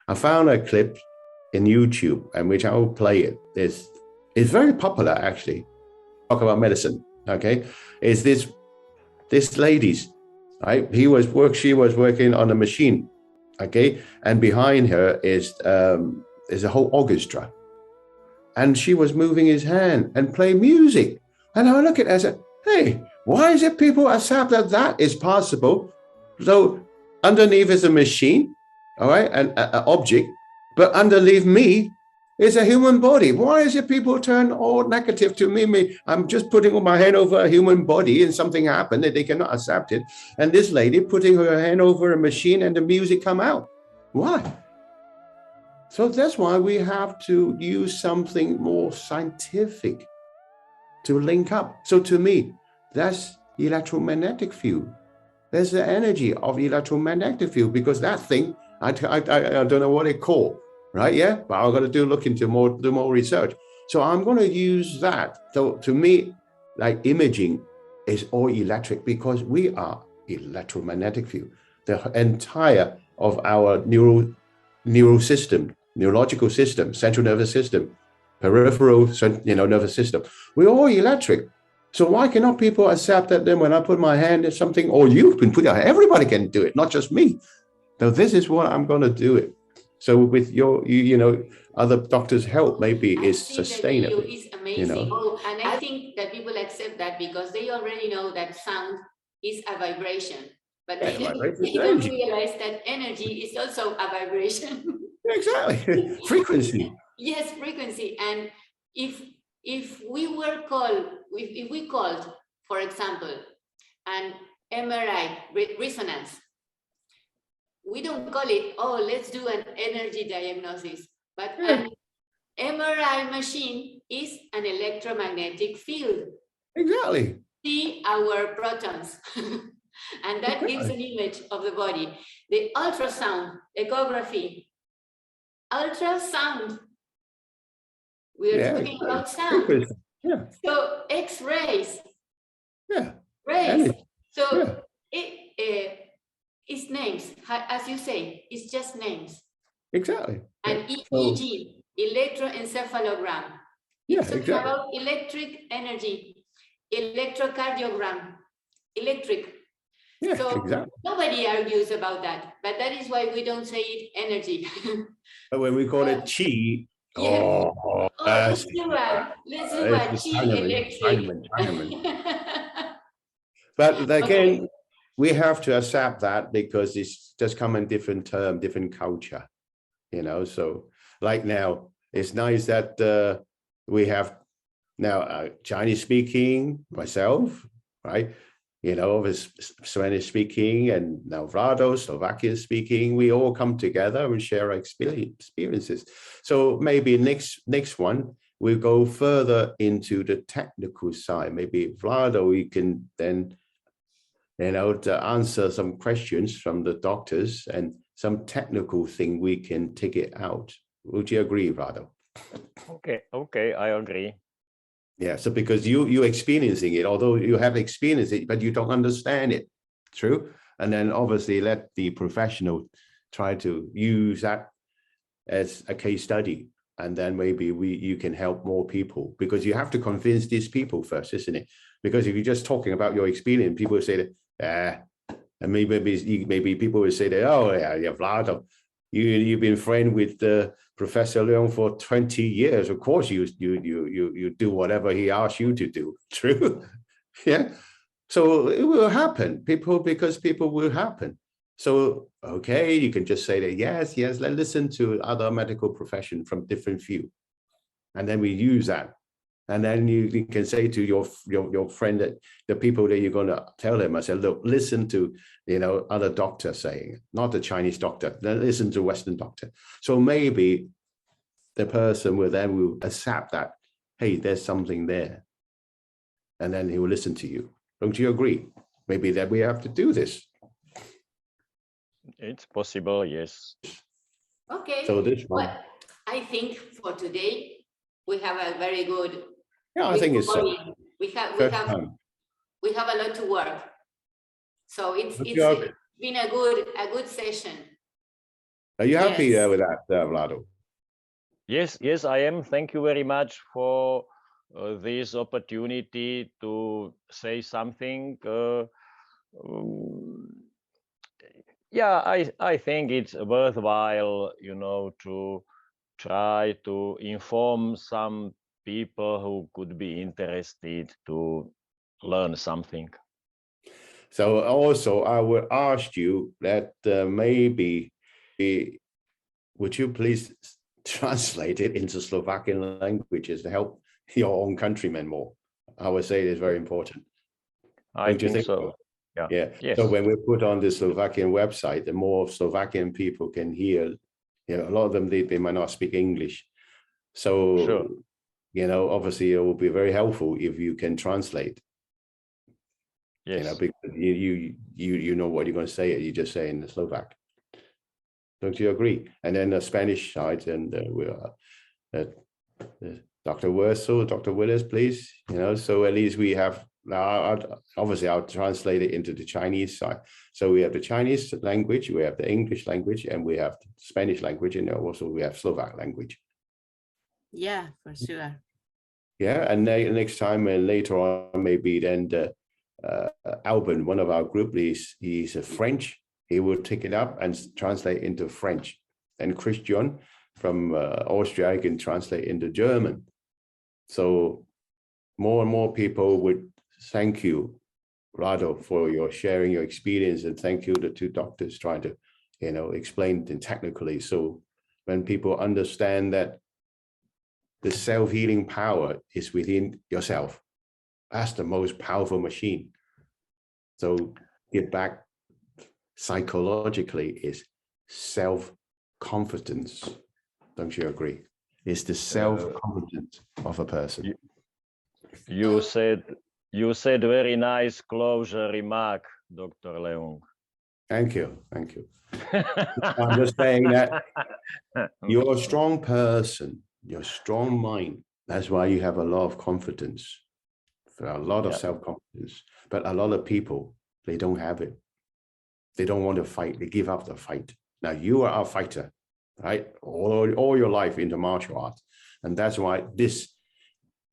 I found a clip in YouTube, and which I will play it. It's very popular actually. Talk about medicine, okay? Is this lady's, right? She was working on a machine, okay, and behind her is a whole orchestra, and she was moving his hand and play music, and I look at it and said, hey, why is it people accept that is possible? So underneath is a machine, all right, an object, but underneath me is a human body. Why is it people turn all negative to me? I'm just putting my hand over a human body and something happened that they cannot accept it. And this lady putting her hand over a machine and the music come out. Why? So that's why we have to use something more scientific to link up. So to me, that's electromagnetic field. There's the energy of electromagnetic field, because that thing, I don't know what it called, right? Yeah, but I'm going to do more research. So I'm going to use that. So to me, like imaging is all electric, because we are electromagnetic field. The entire of our neurological system, central nervous system, peripheral, nervous system, we're all electric. So why cannot people accept that then when I put my hand in something, or you can put it, everybody can do it, not just me. So this is what I'm going to do it. So with your, other doctors' help, maybe is sustainable. Is amazing. And I think that people accept that because they already know that sound is a vibration, but they don't realize that energy is also a vibration. Exactly. Frequency. Yes, frequency. And if we called, for example, an MRI resonance, we don't call it, oh, let's do an energy diagnosis, but an MRI machine is an electromagnetic field. Exactly. See our protons. And that gives an image of the body. The ultrasound, echography, ultrasound. We are talking about sound. Yeah. So X-rays. Yeah. Rays. So it's names, as you say, it's just names. Exactly. And EEG, electroencephalogram. It's talking about electric energy, electrocardiogram, electric. Yeah, so exactly. Nobody argues about that, but that is why we don't say it energy. But when we call it chi, yes. Let's do that. Chi electric. But again, we have to accept that, because it's just come in different term, different culture, So like now, it's nice that we have now Chinese speaking, myself, right? Spanish speaking, and now Vlado, Slovakian speaking. We all come together and share our experiences. So maybe next one, we'll go further into the technical side. Maybe Vlado, you can then to answer some questions from the doctors, and some technical thing we can take it out. Would you agree, Vlado? Okay, I agree. Yeah, so because you're experiencing it, although you have experienced it, but you don't understand it. True. And then obviously let the professional try to use that as a case study. And then maybe you can help more people, because you have to convince these people first, isn't it? Because if you're just talking about your experience, people will say that, and maybe people will say that, oh yeah, Vlado, you've been friend with Professor Leung for 20 years. Of course, you do whatever he asks you to do. True, yeah. So it will happen, because people will happen. So okay, you can just say that yes. Let's listen to other medical profession from different view, and then we use that. And then you can say to your friend, that the people that you're going to tell them, I said, look, listen to other doctor saying, not the Chinese doctor, then listen to Western doctor. So maybe the person will accept that, hey, there's something there, and then he will listen to you. Don't you agree? Maybe that we have to do this. It's possible, yes. Okay. So this one, well, I think for today we have a very good. Yeah, I think it's we have a lot to work. So it's been a good session. Are you happy Yes. with that, Vlado? Yes, yes, I am. Thank you very much for this opportunity to say something. Um, yeah, I think it's worthwhile, you know, to try to inform some people who could be interested to learn something. So also, I would ask you that maybe, would you please translate it into Slovakian languages to help your own countrymen more? I would say it is very important. I Don't you think think so. Yeah. Yeah. Yes. So when we put on the Slovakian website, the more Slovakian people can hear, you know, a lot of them, they might not speak English. So, Sure. you know, obviously it will be very helpful if you can translate, Yes. you know, because you know what you're going to say, you just say in the Slovak. Don't you agree? And then the Spanish side, and Dr. Wurzel, Dr. Willis, please, you know, so at least we have, now obviously I'll translate it into the Chinese side. So we have the Chinese language, we have the English language, and we have the Spanish language, and also we have Slovak language. Yeah, for sure. Yeah, and next time and later on, maybe then Alban, one of our group, he's a French, he will take it up and translate into French. And Christian from Austria can translate into German. So more and more people would thank you, Rado, for your sharing your experience, and thank you the two doctors trying to, you know, explain it technically. So when people understand that the self-healing power is within yourself, that's the most powerful machine. So get back psychologically is self-confidence. Don't you agree? It's the self-confidence of a person. You said very nice closure remark, Dr. Leung. Thank you. Thank you. I'm just saying that you're a strong person, you're a strong mind. That's why you have a lot of confidence, a lot of self-confidence. But a lot of people, they don't have it. They don't want to fight. They give up the fight. Now you are a fighter, right? All your life into martial arts. And that's why this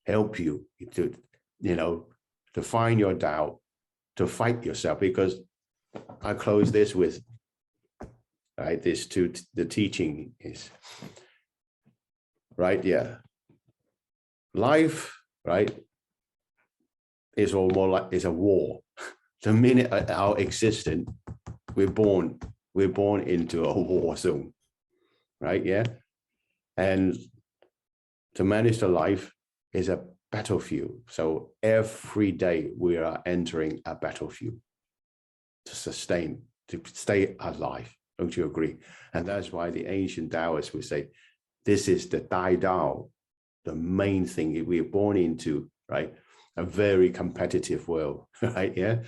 help you to, you know, to find your doubt, to fight yourself. Because I close this with, right, this to the teaching is, right, yeah. Life, right, is all more like, is a war. The minute our existence, we're born into a war zone, right? Yeah. And to manage the life is a battlefield. So every day we are entering a battlefield to sustain, to stay alive. Don't you agree? And that's why the ancient Taoists would say, this is the Dai Dao, the main thing we're born into, right? A very competitive world, right? Yeah.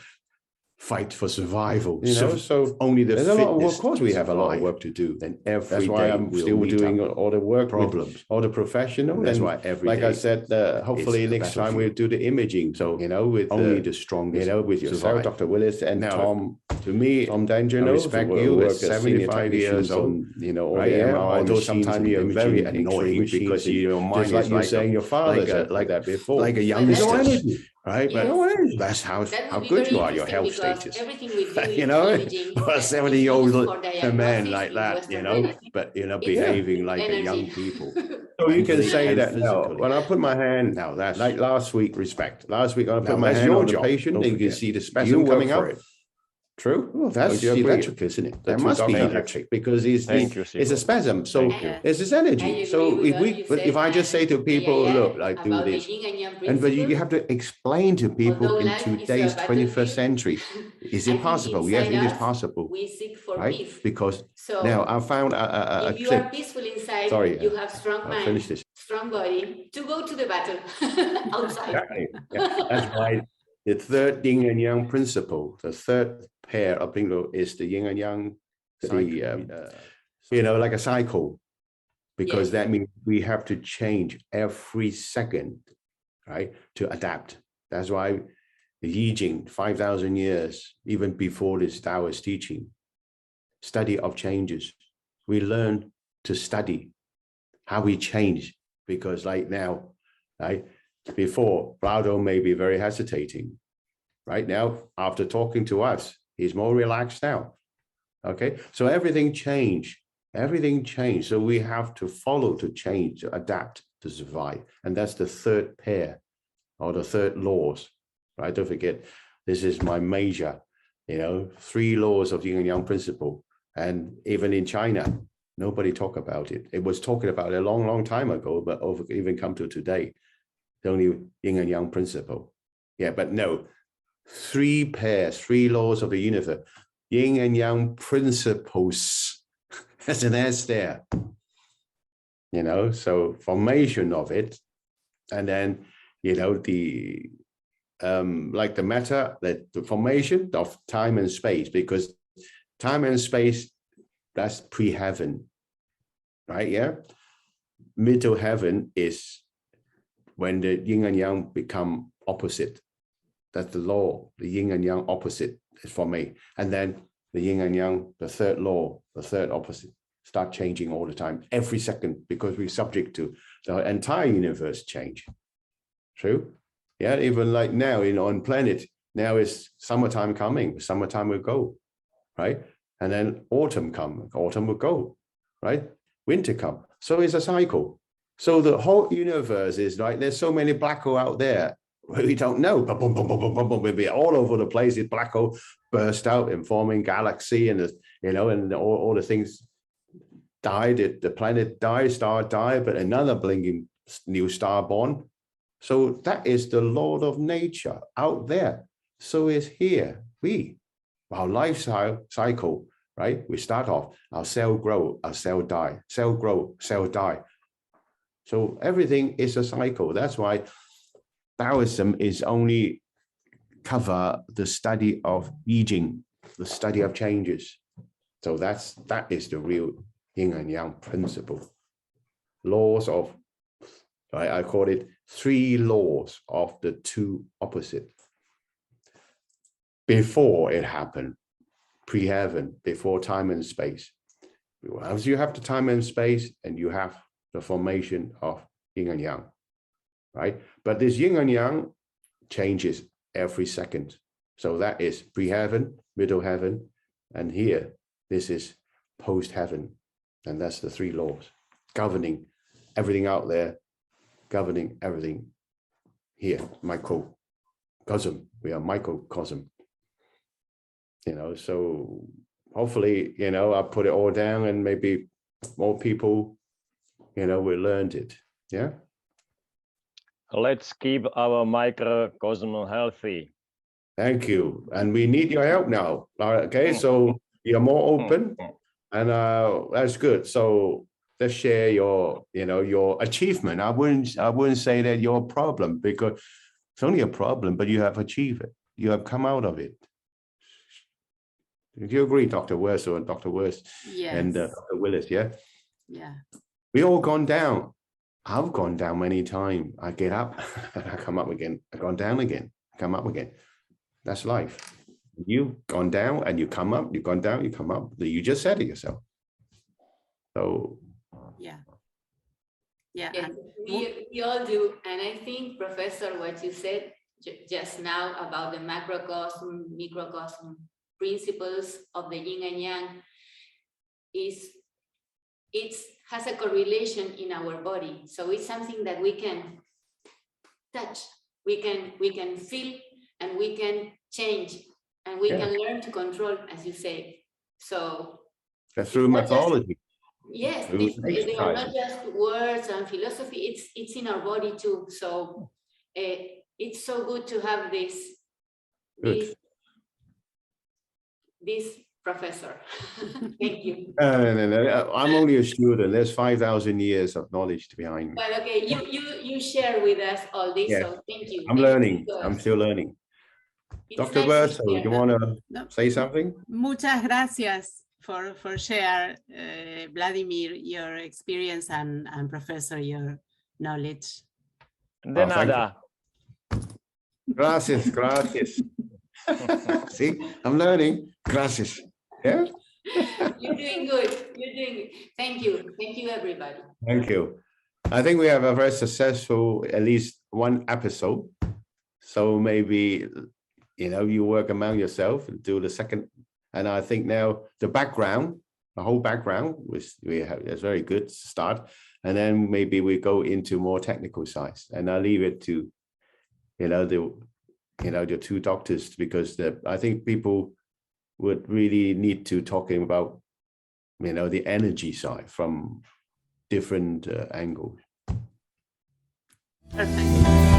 Fight for survival, you know. So only the fitness. Of course, we have a lot of work to do. Then every day I'm still doing all the work problems, all the professional. That's why every like day, I said, hopefully next time we'll do the imaging. So you know, with only the strongest, you know, with yourself, Dr. Willis, and now, Tom. To me, Tom Danger, I respect you. At 75 years old, you know, right? Yeah. Although sometimes you're very annoying because your mind is like you're saying your father like that before, like a youngster. Right, but that's how good you are, your health status. Everything we do, You know, imaging, a 70-year-old man like that, you know, but you know, behaving like a young people. So you can say that now. When I put my hand now, that's like last week. Respect. Last week I put my hand on the patient, and you can see the spasm coming up. True. Well, that's electric, isn't it? That must be electric because it's a spasm. So there's this energy. So if I just say to people, look, like do this, and but you have to explain to people in today's 21st century, is it possible? Yes, it is possible. We seek for right? peace. Because so now I found a if you clip. are peaceful inside, Sorry, you have strong I'll mind, finish this. strong body to go to the battle outside. Exactly. Yeah. That's why the third yin and yang principle, the third pair of bingo is the yin and yang, you know, like a cycle, because that means we have to change every second, right, to adapt. That's why the Yi Jing, 5,000 years, even before this Taoist teaching, study of changes, we learn to study how we change, because like now, right, before Vlado may be very hesitating. Right now, after talking to us, he's more relaxed now. Okay, so everything changed. Everything changed. So we have to follow, to change, to adapt, to survive. And that's the third pair, or the third laws, right? Don't forget, this is my major, 3 laws of yin and yang principle. And even in China, nobody talk about it. It was talking about it a long, long time ago, but even come to today, the only yin and yang principle. Yeah, but no, 3 pairs, 3 laws of the universe, yin and yang principles. There's an S there, so formation of it. And then, the like the matter, that the formation of time and space, because time and space, that's pre-heaven, right? Yeah. Middle heaven is when the yin and yang become opposite. That's the law, the yin and yang opposite is for me. And then the yin and yang, the third law, the third opposite, start changing all the time, every second, because we're subject to the entire universe change. True? Yeah, even like now, on planet, now is summertime coming, summertime will go, right? And then autumn come, autumn will go, right? Winter come. So it's a cycle. So the whole universe is like, there's so many black hole out there, we don't know. Boom, boom, boom, boom, boom, boom, boom, we'll be all over the place. This black hole burst out and forming galaxy, and and all the things died. The planet died, star died, but another blinking new star born. So that is the law of nature out there. So it's here. Our life cycle, right? We start off, our cell grow, our cell die, cell grow, cell die. So everything is a cycle. That's why Taoism is only cover the study of Yijing, the study of changes. So that is the real yin and yang principle. Laws of, I call it 3 laws of the 2 opposite. Before it happened, pre-heaven, before time and space. As you have the time and space, and you have the formation of yin and yang, right? But this yin and yang changes every second. So that is pre-heaven, middle heaven, and here, this is post-heaven. And that's the 3 laws governing everything out there, governing everything here, microcosm. We are microcosm. So hopefully, I put it all down, and maybe more people, will learn it. Yeah. Let's keep our microcosm healthy. Thank you. And we need your help now. Okay, so you're more open, and that's good. So let's share your achievement. I wouldn't say that you're a problem, because it's only a problem, but you have achieved it. You have come out of it. Do you agree, Dr. Werso and Dr. Wurst? Yes. And Dr. Willis? Yeah. Yeah. We all gone down. I've gone down many times. I get up, I come up again. I've gone down again, come up again. That's life. You've gone down and you come up. You've gone down, you come up. You just said it yourself. So. Yeah. Yeah. Yes, we all do. And I think, Professor, what you said just now about the macrocosm, microcosm principles of the yin and yang has a correlation in our body. So it's something that we can touch, we can feel, and we can change, and we can learn to control, as you say. So that's through mythology. Yes, they are not just words and philosophy, it's in our body too. So it's so good to have this professor. Thank you. No. I'm only a student. There's 5,000 years of knowledge behind me. But okay, you share with us all this, yes. So thank you. I'm learning. I'm still learning. Dr. Berto, do you want to say something? Muchas gracias for share, Vladimir, your experience, and Professor, your knowledge. De nada. Gracias. See, I'm learning. Gracias. Yeah. You're doing good. You're doing good. Thank you. Thank you, everybody. Thank you. I think we have a very successful, at least one episode. So maybe, you work among yourself and do the second. And I think now the whole background, we have is very good start. And then maybe we go into more technical sides. And I leave it to, the two doctors, because I think people would really need to talking about, the energy side from different angles. Perfect.